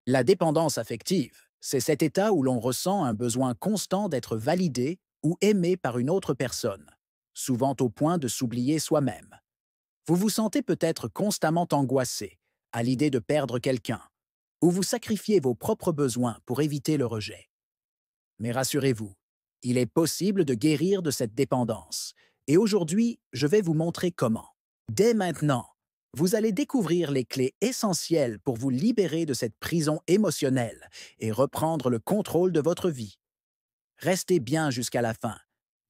La dépendance affective, c'est cet état où l'on ressent un besoin constant d'être validé ou aimé par une autre personne, souvent au point de s'oublier soi-même. Vous vous sentez peut-être constamment angoissé à l'idée de perdre quelqu'un, ou vous sacrifiez vos propres besoins pour éviter le rejet. Mais rassurez-vous, il est possible de guérir de cette dépendance. Et aujourd'hui, je vais vous montrer comment. Dès maintenant, vous allez découvrir les clés essentielles pour vous libérer de cette prison émotionnelle et reprendre le contrôle de votre vie. Restez bien jusqu'à la fin,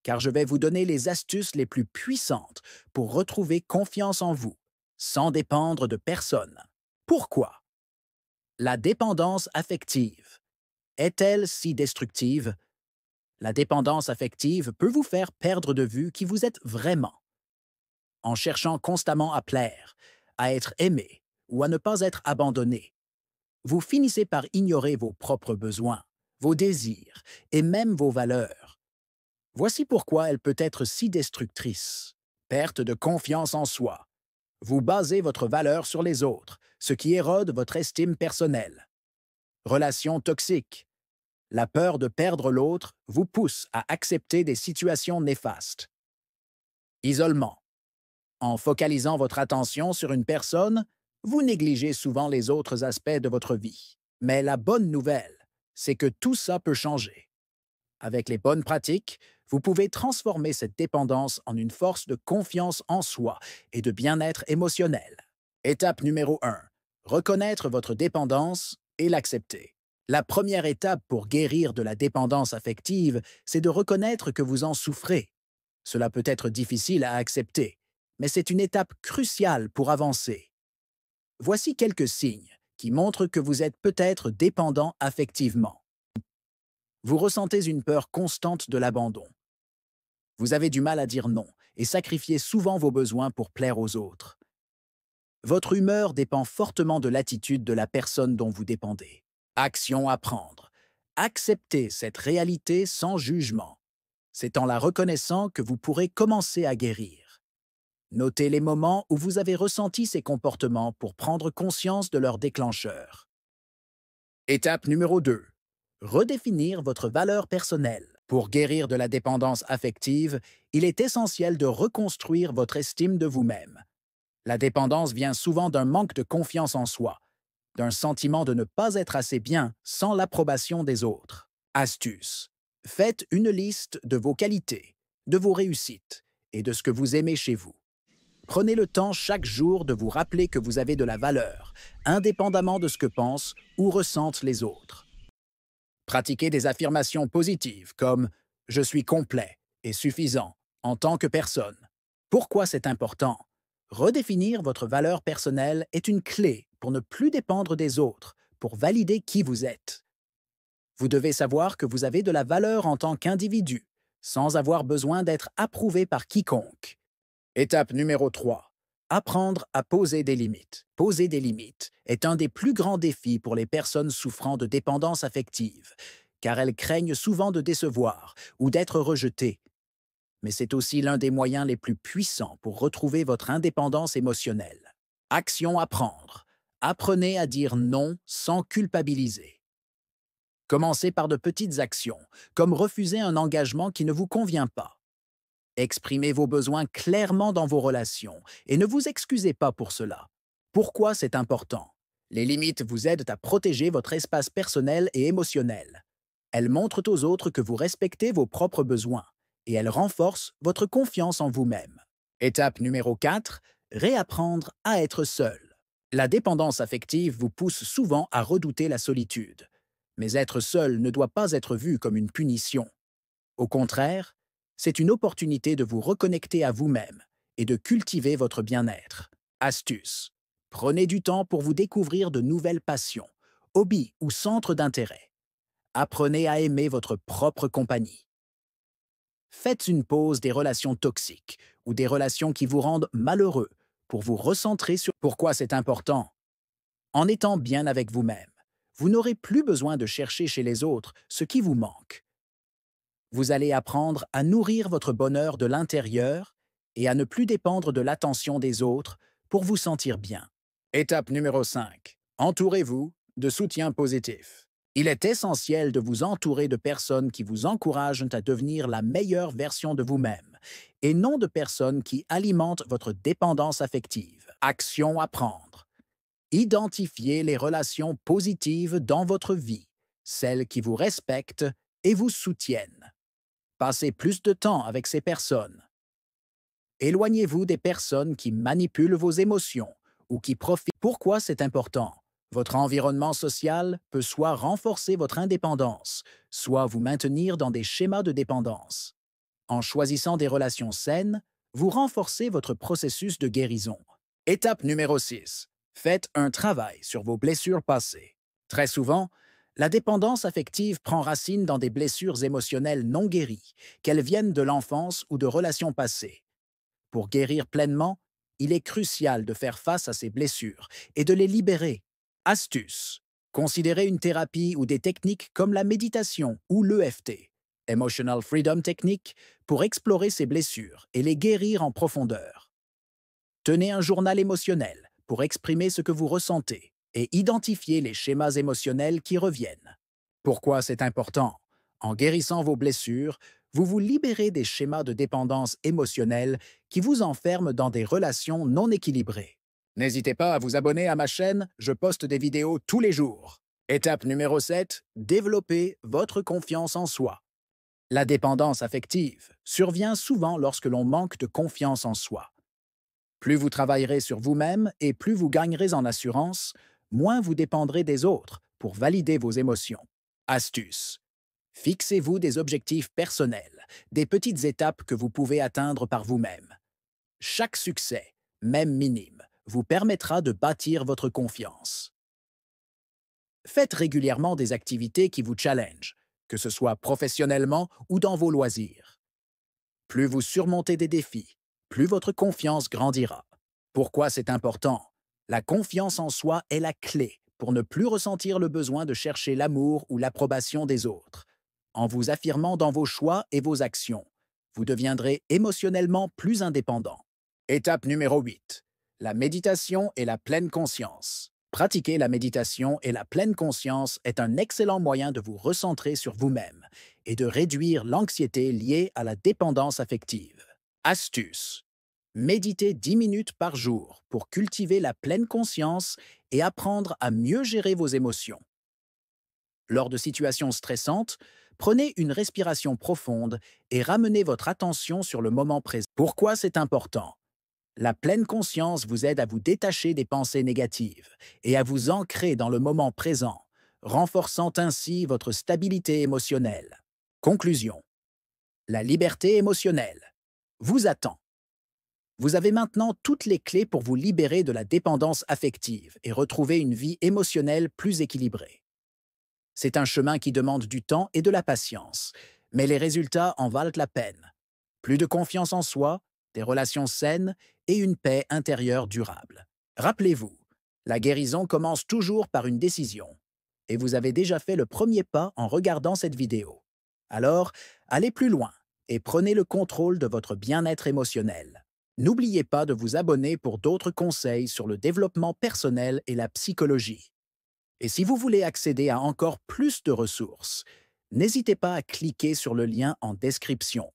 car je vais vous donner les astuces les plus puissantes pour retrouver confiance en vous, sans dépendre de personne. Pourquoi? La dépendance affective est-elle si destructive? La dépendance affective peut vous faire perdre de vue qui vous êtes vraiment. En cherchant constamment à plaire, à être aimé ou à ne pas être abandonné, vous finissez par ignorer vos propres besoins, vos désirs et même vos valeurs. Voici pourquoi elle peut être si destructrice. Perte de confiance en soi. Vous basez votre valeur sur les autres, ce qui érode votre estime personnelle. Relations toxiques. La peur de perdre l'autre vous pousse à accepter des situations néfastes. Isolement. En focalisant votre attention sur une personne, vous négligez souvent les autres aspects de votre vie. Mais la bonne nouvelle, c'est que tout ça peut changer. Avec les bonnes pratiques, vous pouvez transformer cette dépendance en une force de confiance en soi et de bien-être émotionnel. Étape numéro 1. Reconnaître votre dépendance et l'accepter. La première étape pour guérir de la dépendance affective, c'est de reconnaître que vous en souffrez. Cela peut être difficile à accepter, mais c'est une étape cruciale pour avancer. Voici quelques signes qui montrent que vous êtes peut-être dépendant affectivement. Vous ressentez une peur constante de l'abandon. Vous avez du mal à dire non et sacrifiez souvent vos besoins pour plaire aux autres. Votre humeur dépend fortement de l'attitude de la personne dont vous dépendez. Action à prendre. Acceptez cette réalité sans jugement. C'est en la reconnaissant que vous pourrez commencer à guérir. Notez les moments où vous avez ressenti ces comportements pour prendre conscience de leur déclencheur. Étape numéro 2. Redéfinir votre valeur personnelle. Pour guérir de la dépendance affective, il est essentiel de reconstruire votre estime de vous-même. La dépendance vient souvent d'un manque de confiance en soi, d'un sentiment de ne pas être assez bien sans l'approbation des autres. Astuce. Faites une liste de vos qualités, de vos réussites et de ce que vous aimez chez vous. Prenez le temps chaque jour de vous rappeler que vous avez de la valeur, indépendamment de ce que pensent ou ressentent les autres. Pratiquez des affirmations positives comme « Je suis complet et suffisant en tant que personne ». Pourquoi c'est important? Redéfinir votre valeur personnelle est une clé pour ne plus dépendre des autres, pour valider qui vous êtes. Vous devez savoir que vous avez de la valeur en tant qu'individu, sans avoir besoin d'être approuvé par quiconque. Étape numéro 3. Apprendre à poser des limites. Poser des limites est un des plus grands défis pour les personnes souffrant de dépendance affective, car elles craignent souvent de décevoir ou d'être rejetées. Mais c'est aussi l'un des moyens les plus puissants pour retrouver votre indépendance émotionnelle. Action à prendre. Apprenez à dire non sans culpabiliser. Commencez par de petites actions, comme refuser un engagement qui ne vous convient pas. Exprimez vos besoins clairement dans vos relations et ne vous excusez pas pour cela. Pourquoi c'est important? Les limites vous aident à protéger votre espace personnel et émotionnel. Elles montrent aux autres que vous respectez vos propres besoins et elles renforcent votre confiance en vous-même. Étape numéro 4. Réapprendre à être seul. La dépendance affective vous pousse souvent à redouter la solitude. Mais être seul ne doit pas être vu comme une punition. Au contraire, c'est une opportunité de vous reconnecter à vous-même et de cultiver votre bien-être. Astuce. Prenez du temps pour vous découvrir de nouvelles passions, hobbies ou centres d'intérêt. Apprenez à aimer votre propre compagnie. Faites une pause des relations toxiques ou des relations qui vous rendent malheureux pour vous recentrer sur pourquoi c'est important. En étant bien avec vous-même, vous n'aurez plus besoin de chercher chez les autres ce qui vous manque. Vous allez apprendre à nourrir votre bonheur de l'intérieur et à ne plus dépendre de l'attention des autres pour vous sentir bien. Étape numéro 5. Entourez-vous de soutien positif. Il est essentiel de vous entourer de personnes qui vous encouragent à devenir la meilleure version de vous-même et non de personnes qui alimentent votre dépendance affective. Action à prendre. Identifiez les relations positives dans votre vie, celles qui vous respectent et vous soutiennent. Passez plus de temps avec ces personnes. Éloignez-vous des personnes qui manipulent vos émotions ou qui profitent. Pourquoi c'est important? Votre environnement social peut soit renforcer votre indépendance, soit vous maintenir dans des schémas de dépendance. En choisissant des relations saines, vous renforcez votre processus de guérison. Étape numéro 6. Faites un travail sur vos blessures passées. Très souvent, la dépendance affective prend racine dans des blessures émotionnelles non guéries, qu'elles viennent de l'enfance ou de relations passées. Pour guérir pleinement, il est crucial de faire face à ces blessures et de les libérer. Astuce. Considérez une thérapie ou des techniques comme la méditation ou l'EFT, Emotional Freedom Technique, pour explorer ces blessures et les guérir en profondeur. Tenez un journal émotionnel pour exprimer ce que vous ressentez et identifier les schémas émotionnels qui reviennent. Pourquoi c'est important? En guérissant vos blessures, vous vous libérez des schémas de dépendance émotionnelle qui vous enferment dans des relations non équilibrées. N'hésitez pas à vous abonner à ma chaîne, je poste des vidéos tous les jours. Étape numéro 7. Développez votre confiance en soi. La dépendance affective survient souvent lorsque l'on manque de confiance en soi. Plus vous travaillerez sur vous-même et plus vous gagnerez en assurance, moins vous dépendrez des autres pour valider vos émotions. Astuce. Fixez-vous des objectifs personnels, des petites étapes que vous pouvez atteindre par vous-même. Chaque succès, même minime, vous permettra de bâtir votre confiance. Faites régulièrement des activités qui vous challengent, que ce soit professionnellement ou dans vos loisirs. Plus vous surmontez des défis, plus votre confiance grandira. Pourquoi c'est important? La confiance en soi est la clé pour ne plus ressentir le besoin de chercher l'amour ou l'approbation des autres. En vous affirmant dans vos choix et vos actions, vous deviendrez émotionnellement plus indépendant. Étape numéro 8. La méditation et la pleine conscience. Pratiquer la méditation et la pleine conscience est un excellent moyen de vous recentrer sur vous-même et de réduire l'anxiété liée à la dépendance affective. Astuce. Méditez 10 minutes par jour pour cultiver la pleine conscience et apprendre à mieux gérer vos émotions. Lors de situations stressantes, prenez une respiration profonde et ramenez votre attention sur le moment présent. Pourquoi c'est important? La pleine conscience vous aide à vous détacher des pensées négatives et à vous ancrer dans le moment présent, renforçant ainsi votre stabilité émotionnelle. Conclusion. La liberté émotionnelle vous attend. Vous avez maintenant toutes les clés pour vous libérer de la dépendance affective et retrouver une vie émotionnelle plus équilibrée. C'est un chemin qui demande du temps et de la patience, mais les résultats en valent la peine. Plus de confiance en soi, des relations saines et une paix intérieure durable. Rappelez-vous, la guérison commence toujours par une décision, et vous avez déjà fait le premier pas en regardant cette vidéo. Alors, allez plus loin et prenez le contrôle de votre bien-être émotionnel. N'oubliez pas de vous abonner pour d'autres conseils sur le développement personnel et la psychologie. Et si vous voulez accéder à encore plus de ressources, n'hésitez pas à cliquer sur le lien en description.